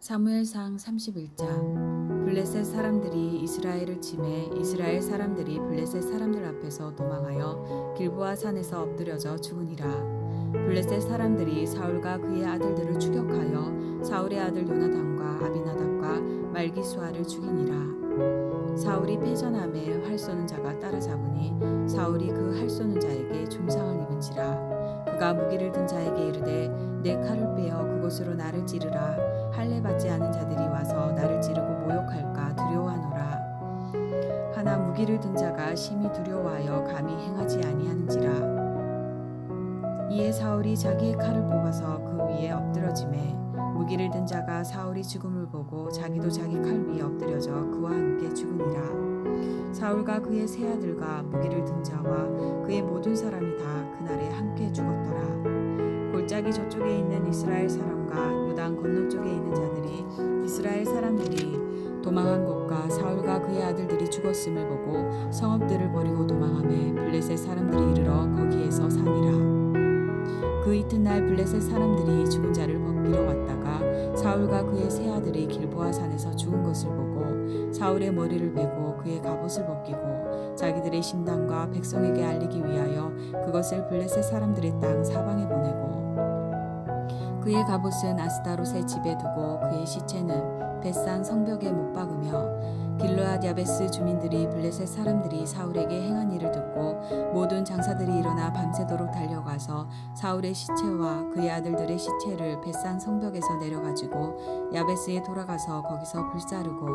사무엘상 31장. 블레셋 사람들이 이스라엘을 치매 이스라엘 사람들이 블레셋 사람들 앞에서 도망하여 길보아 산에서 엎드려져 죽으니라. 블레셋 사람들이 사울과 그의 아들들을 추격하여 사울의 아들 요나단과 아비나답과 말기수아를 죽이니라. 사울이 패전함에 활 쏘는 자가 따라잡으니 사울이 그 활 쏘는 자에게 중상을 입은지라. 그가 무기를 든 자에게 이르되 내 칼을 빼어 그곳으로 나를 찌르라. 할례 받지 않은 자들이 와서 나를 찌르고 모욕할까 두려워하노라. 하나 무기를 든 자가 심히 두려워하여 감히 행하지 아니하는지라. 이에 사울이 자기의 칼을 뽑아서 그 위에 엎드러지매 무기를 든 자가 사울이 죽음을 보고 자기도 자기 칼 위에 엎드려져 그와 함께 죽으니라. 사울과 그의 세 아들과 무기를 든 자와 그의 모든 사람이 다 그날에 함께 죽었더라. 골짜기 저쪽에 있는 이스라엘 사람과 요단 건너쪽에 있는 자들이 이스라엘 사람들이 도망한 곳과 사울과 그의 아들들이 죽었음을 보고 성읍들을 버리고 도망하매 블레셋 사람들이 이르러 거기에서 사니라. 그 이튿날 블레셋 사람들이 죽은 자를 벗기러 왔다가 사울과 그의 세 아들이 길보아 산에서 죽은 것을 보고 사울의 머리를 베고 그의 갑옷을 벗기고 자기들의 신당과 백성에게 알리기 위하여 그것을 블레셋 사람들의 땅 사방에 보내고 그의 갑옷은 아스다롯의 집에 두고 그의 시체는 벳산 성벽에 못 박으며 길르앗 야베스 주민들이 블레셋 사람들이 사울에게 행한 일을 듣고 모든 장사들이 일어나 밤새도록 달려가서 사울의 시체와 그의 아들들의 시체를 벳산 성벽에서 내려가지고 야베스에 돌아가서 거기서 불사르고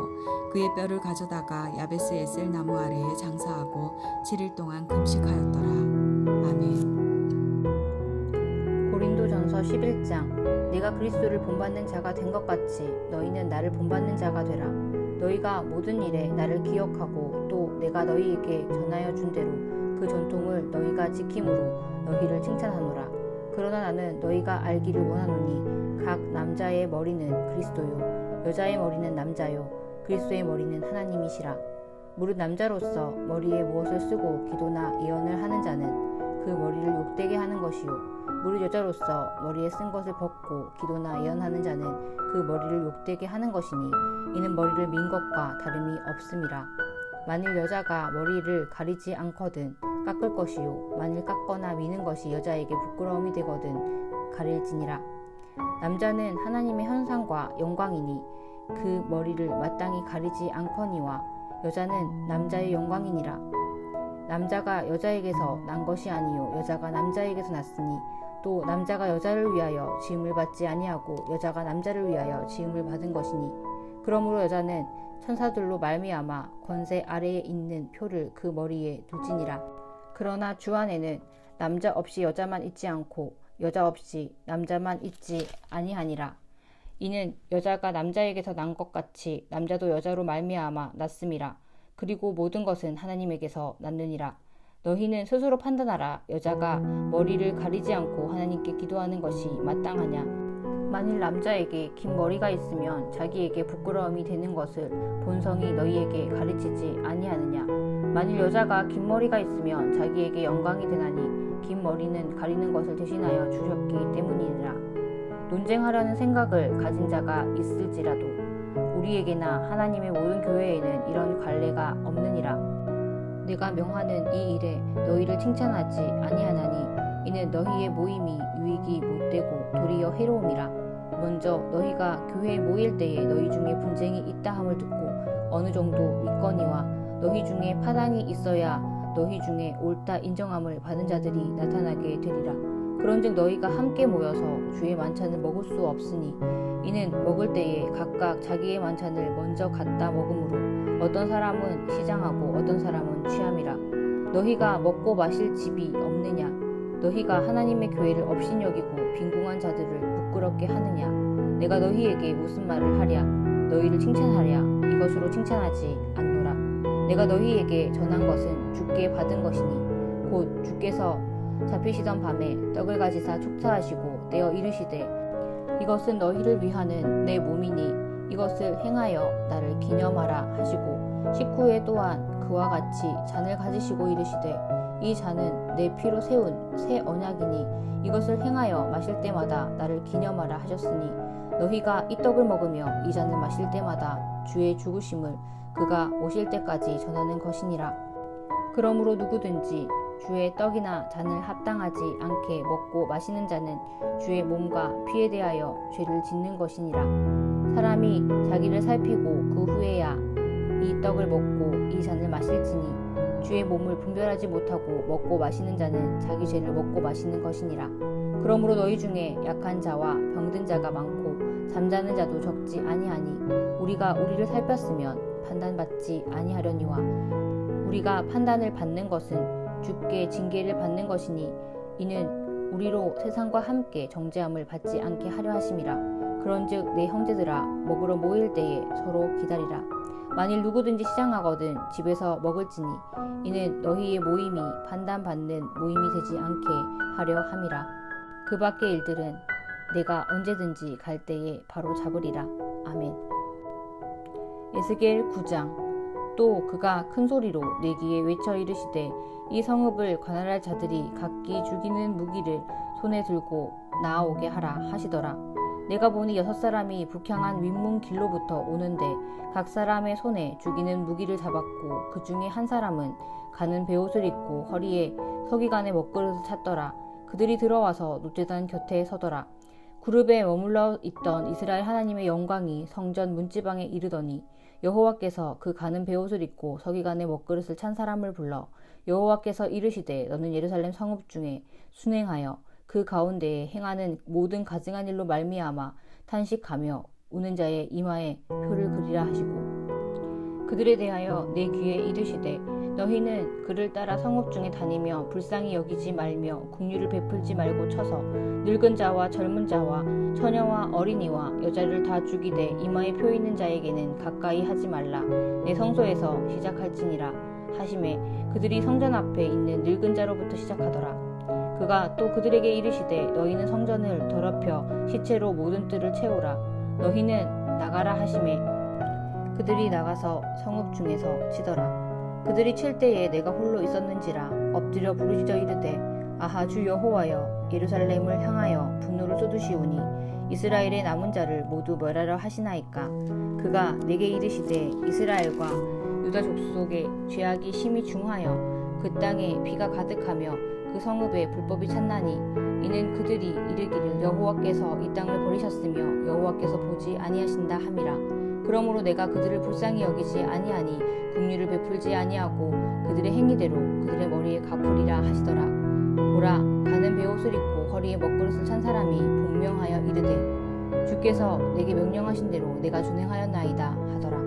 그의 뼈를 가져다가 야베스 에셀 나무 아래에 장사하고 7일 동안 금식하였더라. 아멘. 고린도전서 11장. 내가 그리스도를 본받는 자가 된 것 같이 너희는 나를 본받는 자가 되라. 너희가 모든 일에 나를 기억하고 또 내가 너희에게 전하여 준 대로 그 전통을 너희가 지킴으로 너희를 칭찬하노라. 그러나 나는 너희가 알기를 원하노니 각 남자의 머리는 그리스도요 여자의 머리는 남자요 그리스도의 머리는 하나님이시라. 무릇 남자로서 머리에 무엇을 쓰고 기도나 예언을 하는 자는 그 머리를 욕되게 하는 것이요 무릇 여자로서 머리에 쓴 것을 벗고 기도나 예언하는 자는 그 머리를 욕되게 하는 것이니 이는 머리를 민 것과 다름이 없음이라. 만일 여자가 머리를 가리지 않거든 깎을 것이요 만일 깎거나 미는 것이 여자에게 부끄러움이 되거든 가릴지니라. 남자는 하나님의 형상과 영광이니 그 머리를 마땅히 가리지 않거니와 여자는 남자의 영광이니라. 남자가 여자에게서 난 것이 아니요 여자가 남자에게서 났으니 또 남자가 여자를 위하여 지음을 받지 아니하고 여자가 남자를 위하여 지음을 받은 것이니 그러므로 여자는 천사들로 말미암아 권세 아래에 있는 표를 그 머리에 두지니라. 그러나 주 안에는 남자 없이 여자만 있지 않고 여자 없이 남자만 있지 아니하니라. 이는 여자가 남자에게서 난 것 같이 남자도 여자로 말미암아 났음이라. 그리고 모든 것은 하나님에게서 났느니라. 너희는 스스로 판단하라. 여자가 머리를 가리지 않고 하나님께 기도하는 것이 마땅하냐. 만일 남자에게 긴 머리가 있으면 자기에게 부끄러움이 되는 것을 본성이 너희에게 가르치지 아니하느냐. 만일 여자가 긴 머리가 있으면 자기에게 영광이 되나니 긴 머리는 가리는 것을 대신하여 주셨기 때문이니라. 논쟁하려는 생각을 가진 자가 있을지라도 우리에게나 하나님의 모든 교회에는 이런 관례가 없느니라. 내가 명하는 이 일에 너희를 칭찬하지 아니하나니 이는 너희의 모임이 유익이 못되고 도리어 해로움이라. 먼저 너희가 교회에 모일 때에 너희 중에 분쟁이 있다 함을 듣고 어느 정도 믿거니와 너희 중에 파당이 있어야 너희 중에 옳다 인정함을 받은 자들이 나타나게 되리라. 그런즉 너희가 함께 모여서 주의 만찬을 먹을 수 없으니 이는 먹을 때에 각각 자기의 만찬을 먼저 갖다 먹으므로 어떤 사람은 시장하고 어떤 사람은 취함이라. 너희가 먹고 마실 집이 없느냐. 너희가 하나님의 교회를 업신여기고 빈궁한 자들을 부끄럽게 하느냐. 내가 너희에게 무슨 말을 하랴. 너희를 칭찬하랴. 이것으로 칭찬하지 않노라. 내가 너희에게 전한 것은 주께 받은 것이니 곧 주께서 잡히시던 밤에 떡을 가지사 축사하시고 떼어 이르시되 이것은 너희를 위하는 내 몸이니 이것을 행하여 나를 기념하라 하시고 식후에 또한 그와 같이 잔을 가지시고 이르시되 이 잔은 내 피로 세운 새 언약이니 이것을 행하여 마실 때마다 나를 기념하라 하셨으니 너희가 이 떡을 먹으며 이 잔을 마실 때마다 주의 죽으심을 그가 오실 때까지 전하는 것이니라. 그러므로 누구든지 주의 떡이나 잔을 합당하지 않게 먹고 마시는 자는 주의 몸과 피에 대하여 죄를 짓는 것이니라. 사람이 자기를 살피고 그 후에야 이 떡을 먹고 이 잔을 마실지니 주의 몸을 분별하지 못하고 먹고 마시는 자는 자기 죄를 먹고 마시는 것이니라. 그러므로 너희 중에 약한 자와 병든 자가 많고 잠자는 자도 적지 아니하니 우리가 우리를 살폈으면 판단받지 아니하려니와 우리가 판단을 받는 것은 주께 징계를 받는 것이니 이는 우리로 세상과 함께 정죄함을 받지 않게 하려 하심이라. 그런즉 내 형제들아 먹으러 모일 때에 서로 기다리라. 만일 누구든지 시장하거든 집에서 먹을지니 이는 너희의 모임이 판단받는 모임이 되지 않게 하려 함이라. 그 밖의 일들은 내가 언제든지 갈 때에 바로 잡으리라. 아멘. 에스겔 9장. 또 그가 큰 소리로 내 귀에 외쳐 이르시되 이 성읍을 관할할 자들이 각기 죽이는 무기를 손에 들고 나아오게 하라 하시더라. 내가 보니 6사람이 북향한 윗문 길로부터 오는데 각 사람의 손에 죽이는 무기를 잡았고 그 중에 한 사람은 가는 베옷을 입고 허리에 서기관의 먹그릇을 찼더라. 그들이 들어와서 놋제단 곁에 서더라. 그룹에 머물러 있던 이스라엘 하나님의 영광이 성전 문지방에 이르더니 여호와께서 그 가는 베옷을 입고 서기관의 먹그릇을 찬 사람을 불러 여호와께서 이르시되 너는 예루살렘 성읍 중에 순행하여 그 가운데에 행하는 모든 가증한 일로 말미암아 탄식하며 우는 자의 이마에 표를 그리라 하시고 그들에 대하여 내 귀에 이르시되 너희는 그를 따라 성읍 중에 다니며 불쌍히 여기지 말며 긍휼을 베풀지 말고 쳐서 늙은 자와 젊은 자와 처녀와 어린이와 여자를 다 죽이되 이마에 표 있는 자에게는 가까이 하지 말라. 내 성소에서 시작할지니라 하시매 그들이 성전 앞에 있는 늙은 자로부터 시작하더라. 그가 또 그들에게 이르시되 너희는 성전을 더럽혀 시체로 모든 뜰을 채우라. 너희는 나가라 하시매 그들이 나가서 성읍 중에서 치더라. 그들이 칠 때에 내가 홀로 있었는지라 엎드려 부르짖어 이르되 아하 주 여호와여 예루살렘을 향하여 분노를 쏟으시오니 이스라엘의 남은 자를 모두 멸하려 하시나이까. 그가 내게 이르시되 이스라엘과 유다 족속의 죄악이 심히 중하여 그 땅에 피가 가득하며 그 성읍에 불법이 찼나니 이는 그들이 이르기를 여호와께서 이 땅을 버리셨으며 여호와께서 보지 아니하신다 함이라. 그러므로 내가 그들을 불쌍히 여기지 아니하니 긍휼을 베풀지 아니하고 그들의 행위대로 그들의 머리에 갚으리라 하시더라. 보라 가는 베옷을 입고 허리에 먹그릇을 찬 사람이 분명하여 이르되 주께서 내게 명령하신 대로 내가 준행하였나이다 하더라.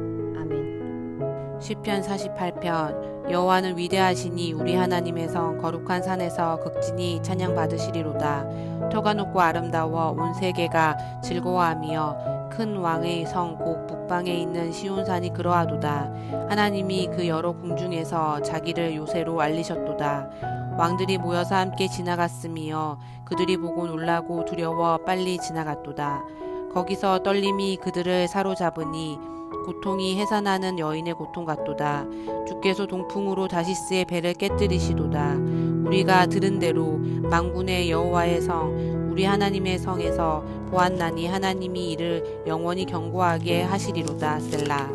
아멘. 시편 48편. 여호와는 위대하시니 우리 하나님의 성 거룩한 산에서 극진히 찬양 받으시리로다. 터가 높고 아름다워 온 세계가 즐거워하며 큰 왕의 성 곧 북방에 있는 시온산이 그러하도다. 하나님이 그 여러 궁중에서 자기를 요새로 알리셨도다. 왕들이 모여서 함께 지나갔으며 그들이 보고 놀라고 두려워 빨리 지나갔도다. 거기서 떨림이 그들을 사로잡으니 고통이 해산하는 여인의 고통 같도다. 주께서 동풍으로 다시스의 배를 깨뜨리시도다. 우리가 들은 대로 만군의 여호와의 성 우리 하나님의 성에서 보았나니 하나님이 이를 영원히 견고하게 하시리로다. 셀라.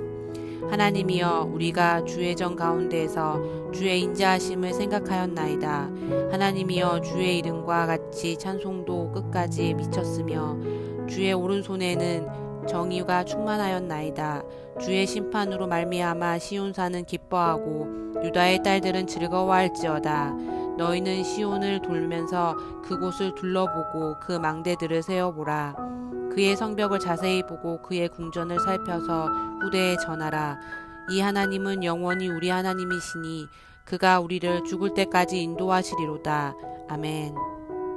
하나님이여 우리가 주의 정 가운데에서 주의 인자하심을 생각하였나이다. 하나님이여 주의 이름과 같이 찬송도 끝까지 미쳤으며 주의 오른손에는 정의가 충만하였나이다. 주의 심판으로 말미암아 시온산은 기뻐하고 유다의 딸들은 즐거워할지어다. 너희는 시온을 돌면서 그곳을 둘러보고 그 망대들을 세어보라. 그의 성벽을 자세히 보고 그의 궁전을 살펴서 후대에 전하라. 이 하나님은 영원히 우리 하나님이시니 그가 우리를 죽을 때까지 인도하시리로다. 아멘.